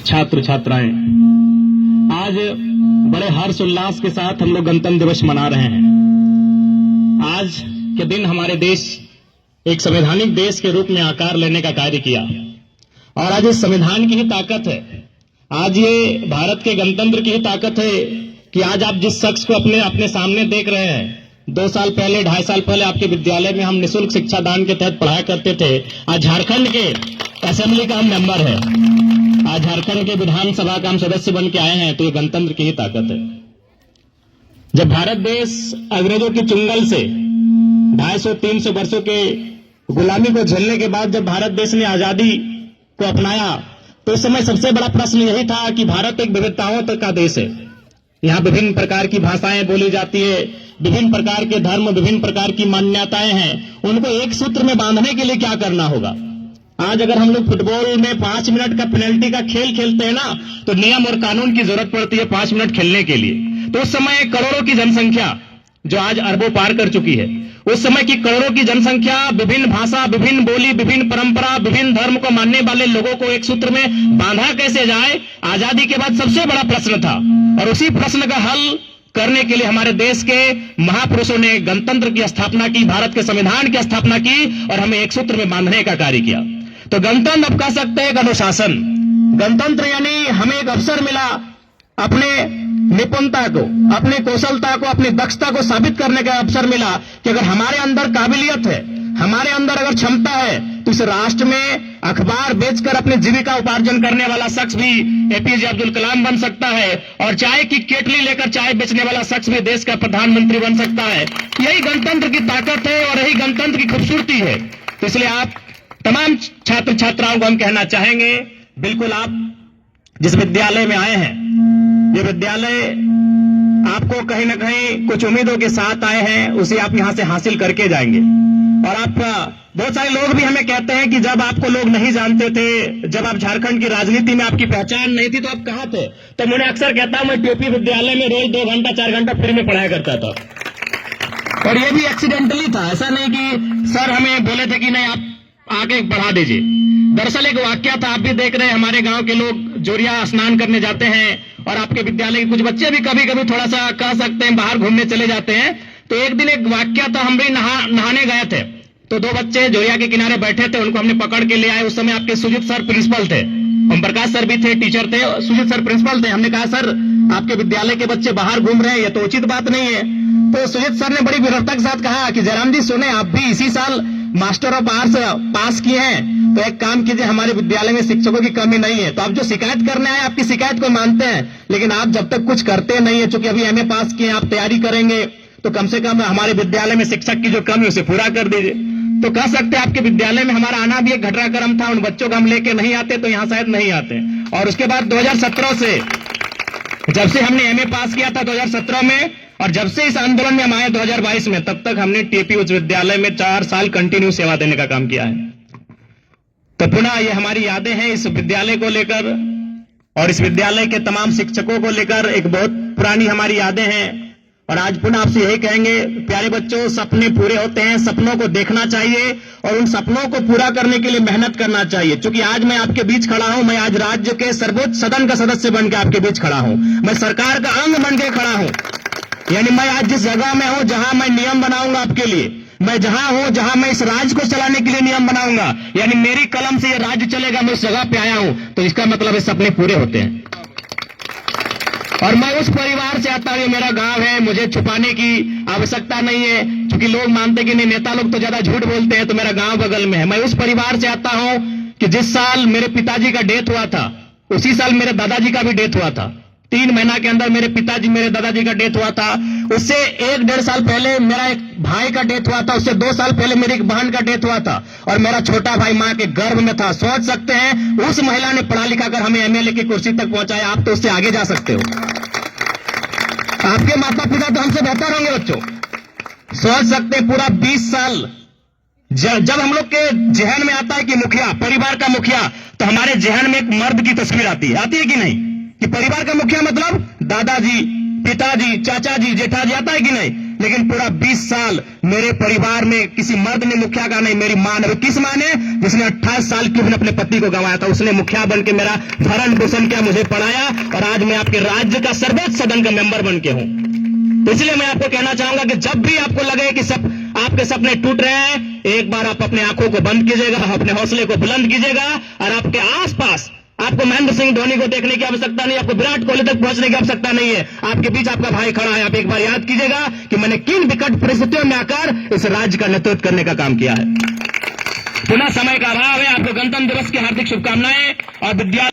छात्र छात्राएं, आज बड़े हर्ष उल्लास के साथ हम लोग गणतंत्र दिवस मना रहे हैं। आज के दिन हमारे देश एक संवैधानिक देश के रूप में आकार लेने का कार्य किया और आज इस संविधान की ही ताकत है, आज ये भारत के गणतंत्र की ही ताकत है कि आज आप जिस शख्स को अपने सामने देख रहे हैं, 2 साल पहले 2.5 साल पहले आपके विद्यालय में हम निःशुल्क शिक्षा दान के तहत पढ़ाया करते थे। आज झारखंड के असेंबली का हम मेंबर है, आज झारखंड के विधानसभा का हम सदस्य बन के आए हैं, तो ये गणतंत्र की ही ताकत है। जब भारत देश अंग्रेजों की चुंगल से 250-300 वर्षों के गुलामी को झेलने के बाद जब भारत देश ने आजादी को अपनाया, तो उस समय सबसे बड़ा प्रश्न यही था कि भारत एक विविधताओं का देश है। यहाँ विभिन्न प्रकार की भाषाएं बोली जाती है, विभिन्न प्रकार के धर्म, विभिन्न प्रकार की मान्यताएं हैं। उनको एक सूत्र में बांधने के लिए क्या करना होगा? आज अगर हम लोग फुटबॉल में 5 मिनट का पेनल्टी का खेल खेलते हैं ना, तो नियम और कानून की जरूरत पड़ती है 5 मिनट खेलने के लिए। तो उस समय करोड़ों की जनसंख्या जो आज अरबों पार कर चुकी है, उस समय की करोड़ों की जनसंख्या, विभिन्न भाषा, विभिन्न बोली, विभिन्न परंपरा, विभिन्न धर्म को मानने वाले लोगों को एक सूत्र में बांधा कैसे जाए, आजादी के बाद सबसे बड़ा प्रश्न था। और उसी प्रश्न का हल करने के लिए हमारे देश के महापुरुषों ने गणतंत्र की स्थापना की, भारत के संविधान की स्थापना की और हमें एक सूत्र में बांधने का कार्य किया। तो गणतंत्र अब कह सकते हैं एक अनुशासन। गणतंत्र यानी हमें एक अवसर मिला अपने निपुणता को, अपनी कौशलता को, अपनी दक्षता को साबित करने का अवसर मिला कि अगर हमारे अंदर काबिलियत है, हमारे अंदर अगर क्षमता है, तो इस राष्ट्र में अखबार बेचकर अपनी जीविका उपार्जन करने वाला शख्स भी एपीजे अब्दुल कलाम बन सकता है और चाय की केटली लेकर चाय बेचने वाला शख्स भी देश का प्रधानमंत्री बन सकता है। यही गणतंत्र की ताकत है और यही गणतंत्र की खूबसूरती है। तो इसलिए आप तमाम छात्र छात्राओं को हम कहना चाहेंगे, बिल्कुल आप जिस विद्यालय में आए हैं, ये विद्यालय आपको कहीं ना कहीं कुछ उम्मीदों के साथ आए हैं, उसे आप यहां से हासिल करके जाएंगे। और आप बहुत सारे लोग भी हमें कहते हैं कि जब आपको लोग नहीं जानते थे, जब आप झारखंड की राजनीति में आपकी पहचान नहीं थी, तो आप कहां थे? तो मैंने अक्सर कहता हूं, मैं टीपी विद्यालय में रोज 2 घंटा 4 घंटा फ्री में पढ़ाया करता था। और ये भी एक्सीडेंटली था, ऐसा नहीं कि सर हमें बोले थे कि नहीं आप आके बढ़ा दीजिए। दरअसल एक वाक्या था, आप भी देख रहे हैं, हमारे गांव के लोग जोरिया स्नान करने जाते हैं और आपके विद्यालय के कुछ बच्चे भी कभी कभी थोड़ा सा कह सकते हैं बाहर घूमने चले जाते हैं। तो एक दिन एक वाक्या था, हम भी नहाने गए थे, तो 2 बच्चे जोरिया के किनारे बैठे थे, उनको हमने पकड़ के ले आए। उस समय आपके सुजीत सर प्रिंसिपल थे, ओम प्रकाश सर भी थे, टीचर थे, सुजीत सर प्रिंसिपल थे। हमने कहा सर आपके विद्यालय के बच्चे बाहर घूम रहे हैं, ये तो उचित बात नहीं है। तो सुजीत सर ने बड़ी विनम्रता के साथ कहा कि जयराम जी सुने, आप भी इसी साल मास्टर ऑफ आर्ट्स पास किए हैं, तो एक काम कीजिए, हमारे विद्यालय में शिक्षकों की कमी नहीं है। तो आप जो शिकायत करने आए, आपकी शिकायत को मानते हैं, लेकिन आप जब तक कुछ करते नहीं है, चूंकि अभी एमए पास किए, आप तैयारी करेंगे, तो कम से कम हमारे विद्यालय में शिक्षक की जो कमी है उसे पूरा कर दीजिए। तो कह सकते हैं आपके विद्यालय में हमारा आना भी एक घटनाक्रम था, उन बच्चों को हम लेके नहीं आते तो यहां शायद नहीं आते। और उसके बाद 2017 से, जब से हमने एमए पास किया था 2017 में, और जब से इस आंदोलन में हम आए 2022 में, तब तक हमने टीपी उच्च विद्यालय में 4 साल कंटिन्यू सेवा देने का काम किया है। तो पुनः ये हमारी यादें हैं इस विद्यालय को लेकर और इस विद्यालय के तमाम शिक्षकों को लेकर, एक बहुत पुरानी हमारी यादें हैं। और आज पुनः आपसे यही कहेंगे, प्यारे बच्चों, सपने पूरे होते हैं, सपनों को देखना चाहिए और उन सपनों को पूरा करने के लिए मेहनत करना चाहिए। क्योंकि आज मैं आपके बीच खड़ा हूं, मैं आज राज्य के सर्वोच्च सदन का सदस्य बनकर आपके बीच खड़ा हूं, मैं सरकार का अंग बनकर खड़ा हूं। यानी मैं आज जिस जगह में हूं, जहां मैं नियम बनाऊंगा आपके लिए, मैं जहां हूं, जहां मैं इस राज्य को चलाने के लिए नियम बनाऊंगा, यानी मेरी कलम से ये राज्य चलेगा, मैं उस जगह पे आया हूं, तो इसका मतलब है सपने पूरे होते हैं। और मैं उस परिवार से आता हूं, मेरा गांव है, मुझे छुपाने की आवश्यकता नहीं है, क्योंकि लोग मानते हैं कि नहीं, नेता लोग तो ज्यादा झूठ बोलते हैं, तो मेरा गांव बगल में है। मैं उस परिवार से आता हूं कि जिस साल मेरे पिताजी का डेथ हुआ था, उसी साल मेरे दादाजी का भी डेथ हुआ था। 3 महीना के अंदर मेरे दादाजी का डेथ हुआ था। उससे 1-1.5 साल पहले मेरा एक भाई का डेथ हुआ था, उससे 2 साल पहले मेरी एक बहन का डेथ हुआ था, और मेरा छोटा भाई मां के गर्भ में था। सोच सकते हैं, उस महिला ने पढ़ा लिखा कर हमें एमएलए की कुर्सी तक पहुंचाया, आप तो उससे आगे जा सकते हो। आपके माता पिता तो हमसे बेहतर होंगे बच्चों। सोच सकते हैं, पूरा 20 साल जब हम लोग के जहन में आता है कि मुखिया, परिवार का मुखिया, तो हमारे जहन में एक मर्द की तस्वीर आती है कि नहीं, कि परिवार का मुखिया मतलब दादाजी, पिताजी, चाचा जी, जेठा जी, आता है कि नहीं। लेकिन पूरा 20 साल मेरे परिवार में किसी मर्द ने मुखिया का नहीं, मेरी मां ने। किस मां ने? जिसने 28 साल की उम्र अपने पति को गंवाया था, उसने मुखिया बन के मेरा भरण पोषण किया, मुझे पढ़ाया, और आज मैं आपके राज्य का सर्वोच्च सदन का मेंबर बन के हूं। तो इसलिए मैं आपको कहना चाहूंगा कि जब भी आपको लगे कि सब आपके सपने टूट रहे हैं, एक बार आप अपने आंखों को बंद कीजिएगा, अपने हौसले को बुलंद कीजिएगा, और आपके आसपास आपको महेंद्र सिंह धोनी को देखने की आवश्यकता नहीं, आपको विराट कोहली तक पहुंचने की आवश्यकता नहीं है। आपके बीच आपका भाई खड़ा है। आप एक बार याद कीजिएगा कि मैंने किन विकट परिस्थितियों में आकर इस राज्य का नेतृत्व करने का काम किया है। पुनः समय का अभाव है। आपको गणतंत्र दिवस की हार्दिक शुभकामनाएं और विद्या